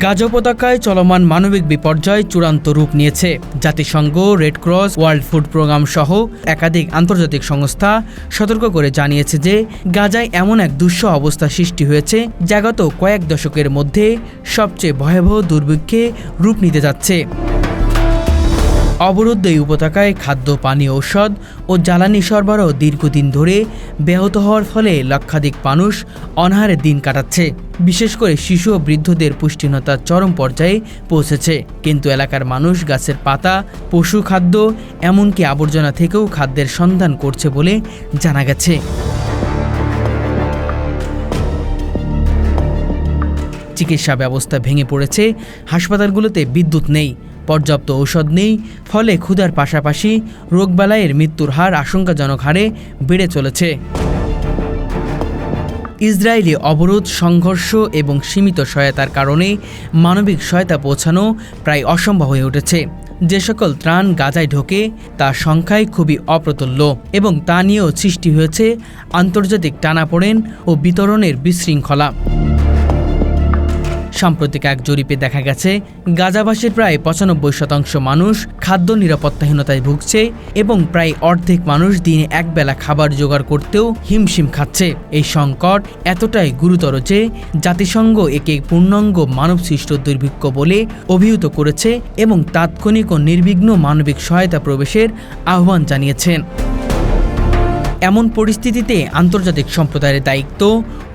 গাজা উপত্যকায় চলমান মানবিক বিপর্যয় চূড়ান্ত রূপ নিয়েছে। জাতিসংঘ, Red Cross, World Food Programme সহ একাধিক আন্তর্জাতিক সংস্থা সতর্ক করে জানিয়েছে যে গাজায় এমন এক দুঃসহ অবস্থা সৃষ্টি হয়েছে যা গত কয়েক দশকের মধ্যে সবচেয়ে ভয়াবহ দুর্ভিক্ষে রূপ নিতে যাচ্ছে। অবরুদ্ধ এই উপত্যকায় খাদ্য, পানি, ঔষধ ও জ্বালানি সরবরাহ দীর্ঘদিন ধরে ব্যাহত হওয়ার ফলে লক্ষাধিক মানুষ অনাহারে দিন কাটাচ্ছে। বিশেষ করে শিশু ও বৃদ্ধদের পুষ্টিহীনতার চরম পর্যায়ে পৌঁছেছে। কিন্তু এলাকার মানুষ গাছের পাতা, পশু খাদ্য, এমনকি আবর্জনা থেকেও খাদ্যের সন্ধান করছে বলে জানা গেছে। চিকিৎসা ব্যবস্থা ভেঙে পড়েছে, হাসপাতালগুলোতে বিদ্যুৎ নেই, পর্যাপ্ত ঔষধ নেই, ফলে ক্ষুধার পাশাপাশি রোগবালাইয়ের মৃত্যুর হার আশঙ্কাজনক হারে বেড়ে চলেছে। ইসরায়েলি অবরোধ, সংঘর্ষ এবং সীমিত সহায়তার কারণে মানবিক সহায়তা পৌঁছানো প্রায় অসম্ভব হয়ে উঠেছে। যে সকল ত্রাণ গাজায় ঢোকে তার সংখ্যায় খুবই অপ্রতুল্য এবং তা নিয়েও সৃষ্টি হয়েছে আন্তর্জাতিক টানাপোড়েন ও বিতরণের বিশৃঙ্খলা। সাম্প্রতিক এক জরিপে দেখা গেছে গাজাবাসীর প্রায় ৯৫% মানুষ খাদ্য নিরাপত্তাহীনতায় ভুগছে এবং প্রায় অর্ধেক মানুষ দিনে একবেলা খাবার জোগাড় করতেও হিমশিম খাচ্ছে। এই সংকট এতটাই গুরুতর যে জাতিসংঘ একে পূর্ণাঙ্গ মানবসৃষ্ট দুর্ভিক্ষ বলে অভিহিত করেছে এবং তাৎক্ষণিক ও নির্বিঘ্ন মানবিক সহায়তা প্রবেশের আহ্বান জানিয়েছেন। এমন পরিস্থিতিতে আন্তর্জাতিক সম্প্রদায়ের দায়িত্ব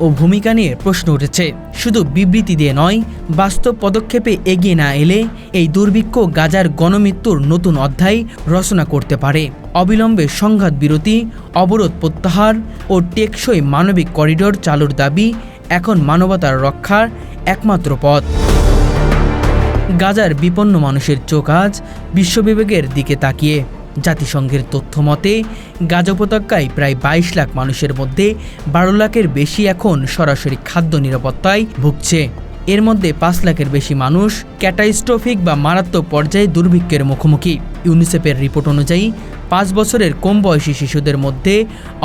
ও ভূমিকা নিয়ে প্রশ্ন উঠেছে। শুধু বিবৃতি দিয়ে নয়, বাস্তব পদক্ষেপে এগিয়ে না এলে এই দুর্ভিক্ষ গাজার গণমৃত্যুর নতুন অধ্যায় রচনা করতে পারে। অবিলম্বে সংঘাত বিরতি, অবরোধ প্রত্যাহার ও টেকসই মানবিক করিডোর চালুর দাবি এখন মানবতার রক্ষার একমাত্র পথ। গাজার বিপন্ন মানুষের চোখ আজ বিশ্ববিবেকের দিকে তাকিয়ে। জাতিসংঘের তথ্য মতে গাজা উপত্যকায় প্রায় ২২ লাখ মানুষের মধ্যে ১২ লাখের বেশি এখন সরাসরি খাদ্য নিরাপত্তায় ভুগছে। এর মধ্যে ৫ লাখের বেশি মানুষ ক্যাটাস্ট্রফিক বা মারাত্মক পর্যায়ে দুর্ভিক্ষের মুখোমুখি। ইউনিসেফের রিপোর্ট অনুযায়ী ৫ বছরের কম বয়সী শিশুদের মধ্যে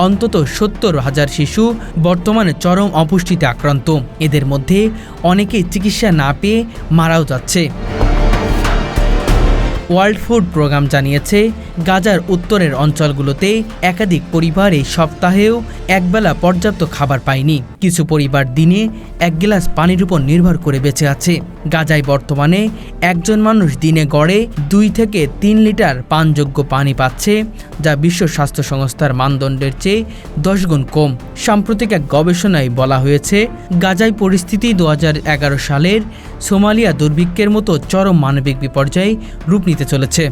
অন্তত ৭০,০০০ শিশু বর্তমানে চরম অপুষ্টিতে আক্রান্ত। এদের মধ্যে অনেকেই চিকিৎসা না পেয়ে মারাও যাচ্ছে। ওয়ার্ল্ড ফুড প্রোগ্রাম জানিয়েছে গাজার উত্তরের অঞ্চলগুলোতে একাধিক পরিবার এই সপ্তাহেও একবেলা পর্যাপ্ত খাবার পায়নি। কিছু পরিবার দিনে এক গ্লাস পানির উপর নির্ভর করে বেঁচে আছে। গাজায় বর্তমানে একজন মানুষ দিনে গড়ে ২ থেকে ৩ লিটার পানযোগ্য পানি পাচ্ছে, যা বিশ্ব স্বাস্থ্য সংস্থার মানদণ্ডের চেয়ে ১০ গুণ কম। সাম্প্রতিক এক গবেষণায় বলা হয়েছে গাজায় পরিস্থিতি ২০১১ সালের সোমালিয়া দুর্ভিক্ষের মতো চরম মানবিক বিপর্যয়ে রূপ নিতে চলেছে।